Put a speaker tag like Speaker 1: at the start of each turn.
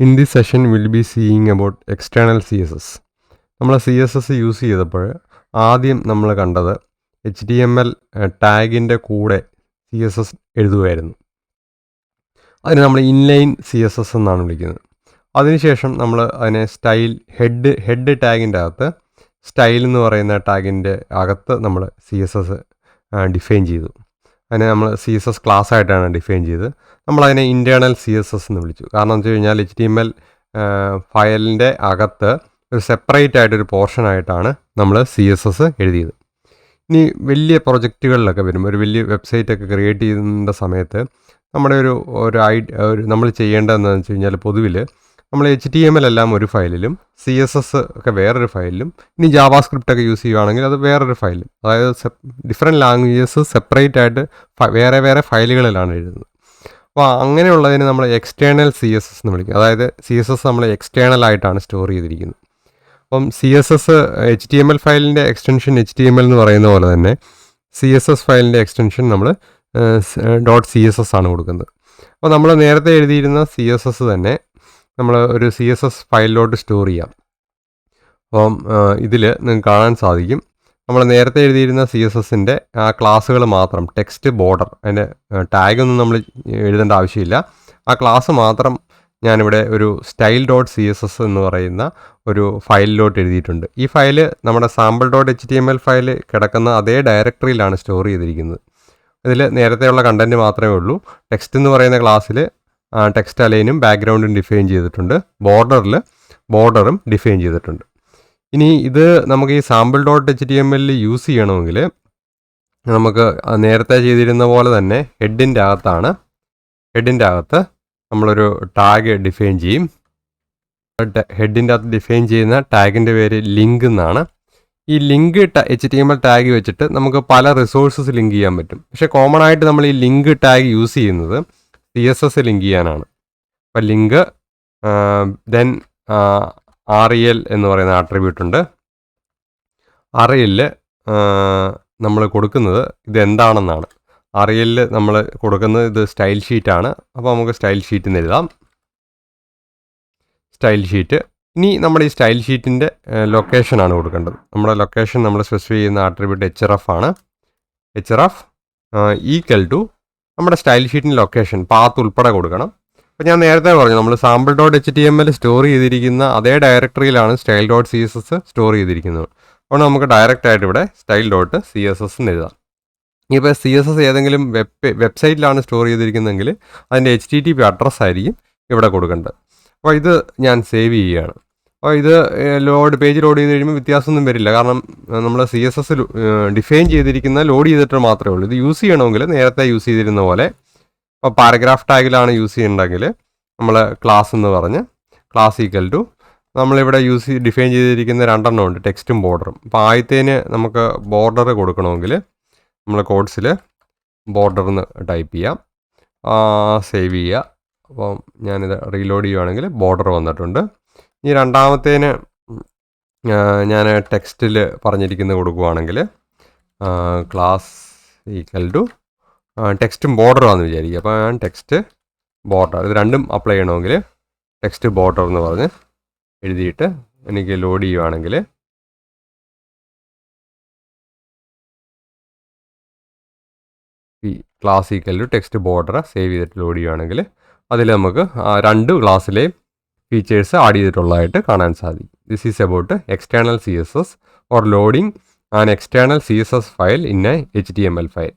Speaker 1: In this session, we'll be seeing about external CSS. നമ്മൾ CSS use ചെയ്തപ്പോൾ ആദ്യം നമ്മൾ കണ്ടത് HTML ടാഗിൻ്റെ കൂടെ CSS എഴുതുമായിരുന്നു. അതിന് നമ്മൾ ഇൻലൈൻ CSS എന്നാണ് വിളിക്കുന്നത്. അതിനുശേഷം നമ്മൾ അതിനെ ഹെഡ് ടാഗിൻ്റെ അകത്ത് സ്റ്റൈൽ എന്ന് പറയുന്ന ടാഗിൻ്റെ അകത്ത് നമ്മൾ CSS ഡിഫൈൻ ചെയ്തു. അതിനെ നമ്മൾ CSS ക്ലാസ് ആയിട്ടാണ് ഡിഫൈൻ ചെയ്തത്. നമ്മളതിനെ ഇൻറ്റേർണൽ CSS എന്ന് വിളിച്ചു. കാരണം എന്ന് വെച്ച് കഴിഞ്ഞാൽ HTML ഫയലിൻ്റെ അകത്ത് ഒരു സെപ്പറേറ്റ് ആയിട്ടൊരു പോർഷനായിട്ടാണ് നമ്മൾ CSS എഴുതിയത്. ഇനി വലിയ പ്രൊജക്റ്റുകളിലൊക്കെ വരും, ഒരു വലിയ വെബ്സൈറ്റൊക്കെ ക്രിയേറ്റ് ചെയ്യുന്ന സമയത്ത് നമ്മുടെ ഒരു നമ്മൾ ചെയ്യേണ്ടതെന്ന് വെച്ച് കഴിഞ്ഞാൽ പൊതുവിൽ നമ്മൾ HTML എല്ലാം ഒരു ഫയലിലും CSS ഒക്കെ വേറൊരു ഫയലിലും ഇനി ജാവാസ്ക്രിപ്റ്റ് ഒക്കെ യൂസ് ചെയ്യുകയാണെങ്കിൽ അത് വേറൊരു ഫയലിലും, അതായത് ഡിഫറെൻറ്റ് ലാംഗ്വേജസ് സെപ്പറേറ്റ് ആയിട്ട് വേറെ ഫയലുകളിലാണ് എഴുതുന്നത്. അപ്പോൾ അങ്ങനെയുള്ളതിന് നമ്മൾ എക്സ്റ്റേണൽ CSS എന്ന് വിളിക്കും. അതായത് CSS നമ്മൾ എക്സ്റ്റേണൽ ആയിട്ടാണ് സ്റ്റോർ ചെയ്തിരിക്കുന്നത്. അപ്പം CSS HTML ഫയലിൻ്റെ എക്സ്റ്റൻഷൻ HTML എന്ന് പറയുന്ന പോലെ തന്നെ CSS ഫയലിൻ്റെ എക്സ്റ്റൻഷൻ നമ്മൾ .css ആണ് കൊടുക്കുന്നത്. അപ്പോൾ നമ്മൾ നേരത്തെ എഴുതിയിരുന്ന CSS തന്നെ നമ്മൾ ഒരു CSS ഫയലിലോട്ട് സ്റ്റോർ ചെയ്യാം. അപ്പം ഇതിൽ നിങ്ങൾക്ക് കാണാൻ സാധിക്കും, നമ്മൾ നേരത്തെ എഴുതിയിരുന്ന CSSൻ്റെ ആ ക്ലാസ്സുകൾ മാത്രം, ടെക്സ്റ്റ് ബോർഡർ, അതിൻ്റെ ടാഗൊന്നും നമ്മൾ എഴുതേണ്ട ആവശ്യമില്ല. ആ ക്ലാസ് മാത്രം ഞാനിവിടെ ഒരു style.css എന്ന് പറയുന്ന ഒരു ഫയലിലോട്ട് എഴുതിയിട്ടുണ്ട്. ഈ ഫയൽ നമ്മുടെ sample.html ഫയൽ കിടക്കുന്ന അതേ ഡയറക്ടറിയിലാണ് സ്റ്റോർ ചെയ്തിരിക്കുന്നത്. ഇതിൽ നേരത്തെയുള്ള കണ്ടൻറ്റ് മാത്രമേ ഉള്ളൂ. ടെക്സ്റ്റ് എന്ന് പറയുന്ന ക്ലാസ്സിൽ ടെക്സ്റ്റ് അലൈനും ബാക്ക്ഗ്രൗണ്ടും ഡിഫൈൻ ചെയ്തിട്ടുണ്ട്, ബോർഡറും ഡിഫൈൻ ചെയ്തിട്ടുണ്ട്. ഇനി ഇത് നമുക്ക് ഈ sample.html യൂസ് ചെയ്യണമെങ്കിൽ നമുക്ക് നേരത്തെ ചെയ്തിരുന്ന പോലെ തന്നെ ഹെഡിൻ്റെ അകത്ത് നമ്മളൊരു ടാഗ് ഡിഫൈൻ ചെയ്യും. ഹെഡിൻ്റെ അകത്ത് ഡിഫൈൻ ചെയ്യുന്ന ടാഗിൻ്റെ പേര് ലിങ്ക് എന്നാണ്. ഈ ലിങ്ക് HTML ടാഗ് വെച്ചിട്ട് നമുക്ക് പല റിസോഴ്സസ് ലിങ്ക് ചെയ്യാൻ പറ്റും. പക്ഷേ കോമൺ ആയിട്ട് നമ്മൾ ഈ ലിങ്ക് ടാഗ് യൂസ് ചെയ്യുന്നത് CSS ലിങ്ക് ചെയ്യാനാണ്. അപ്പോൾ ലിങ്ക് ദെൻ REL എന്ന് പറയുന്ന ആട്രിബ്യൂട്ട് ഉണ്ട്. REL നമ്മൾ കൊടുക്കുന്നത് ഇതെന്താണെന്നാണ്. REL നമ്മൾ കൊടുക്കുന്നത് ഇത് സ്റ്റൈൽ ഷീറ്റാണ്. അപ്പോൾ നമുക്ക് സ്റ്റൈൽ ഷീറ്റ് എന്ന് എഴുതാം, സ്റ്റൈൽ ഷീറ്റ്. ഇനി നമ്മുടെ ഈ സ്റ്റൈൽ ഷീറ്റിൻ്റെ ലൊക്കേഷനാണ് കൊടുക്കേണ്ടത്. നമ്മുടെ ലൊക്കേഷൻ നമ്മൾ സ്പെസിഫൈ ചെയ്യുന്ന ആട്രിബ്യൂട്ട് href ആണ്. href ഈക്വൽ ടു നമ്മുടെ സ്റ്റൈൽ ഷീറ്റിൻ്റെ ലൊക്കേഷൻ പാത്ത് ഉൾപ്പെടെ കൊടുക്കണം. അപ്പോൾ ഞാൻ നേരത്തെ പറഞ്ഞു, നമ്മൾ sample.html സ്റ്റോർ ചെയ്തിരിക്കുന്ന അതേ ഡയറക്ടറിയിലാണ് style.css സ്റ്റോർ ചെയ്തിരിക്കുന്നത്. അപ്പോൾ നമുക്ക് ഡയറക്റ്റ് ആയിട്ട് ഇവിടെ style.css എന്ന് എഴുതാം. ഇപ്പോൾ CSS ഏതെങ്കിലും വെബ്സൈറ്റിലാണ് സ്റ്റോർ ചെയ്തിരിക്കുന്നതെങ്കിൽ അതിൻ്റെ HTTP അഡ്രസ്സ് ആയിരിക്കും ഇവിടെ കൊടുക്കേണ്ടത്. അപ്പോൾ ഇത് ഞാൻ സേവ് ചെയ്യുകയാണ്. അപ്പോൾ ഇത് പേജ് ലോഡ് ചെയ്ത് കഴിയുമ്പോൾ വ്യത്യാസമൊന്നും വരില്ല. കാരണം നമ്മൾ CSS ഡിഫൈൻ ചെയ്തിരിക്കുന്ന ലോഡ് ചെയ്തിട്ട് മാത്രമേ ഉള്ളൂ. ഇത് യൂസ് ചെയ്യണമെങ്കിൽ നേരത്തെ യൂസ് ചെയ്തിരുന്ന പോലെ, ഇപ്പോൾ പാരഗ്രാഫ് ടാഗിലാണ് യൂസ് ചെയ്യേണ്ടെങ്കിൽ നമ്മൾ ക്ലാസ് എന്ന് പറഞ്ഞ് ക്ലാസ് ഈക്വൽ ടു നമ്മളിവിടെ ഡിഫൈൻ ചെയ്തിരിക്കുന്ന രണ്ടെണ്ണം ഉണ്ട്, ടെക്സ്റ്റും ബോർഡറും. അപ്പോൾ ആദ്യത്തേന് നമുക്ക് ബോർഡർ കൊടുക്കണമെങ്കിൽ നമ്മൾ കോഡ്സിൽ ബോർഡർ എന്ന് ടൈപ്പ് ചെയ്യാം, സേവ് ചെയ്യുക. അപ്പം ഞാനിത് റീലോഡ് ചെയ്യുകയാണെങ്കിൽ ബോർഡർ വന്നിട്ടുണ്ട്. ഇനി രണ്ടാമത്തേന് ഞാൻ ടെക്സ്റ്റിൽ പറഞ്ഞിരിക്കുന്നത് കൊടുക്കുകയാണെങ്കിൽ ക്ലാസ് ഈക്വൽ ടു ടെക്സ്റ്റും ബോർഡറാണെന്ന് വിചാരിക്കുക. അപ്പോൾ ഞാൻ ടെക്സ്റ്റ് ബോർഡർ ഇത് രണ്ടും അപ്ലൈ ചെയ്യണമെങ്കിൽ ടെക്സ്റ്റ് ബോർഡർ എന്ന് പറഞ്ഞ് എഴുതിയിട്ട് എനിക്ക് ലോഡ് ചെയ്യുകയാണെങ്കിൽ ഈ class equal to text border save ചെയ്തിട്ട് ലോഡ് ചെയ്യുകയാണെങ്കിൽ അതിൽ നമുക്ക് രണ്ട് ക്ലാസ്സിലെയും ഫീച്ചേഴ്സ് ആഡ് ചെയ്തിട്ടുള്ളതായിട്ട് കാണാൻ സാധിക്കും. This is about external CSS or loading an external CSS file in A HTML file.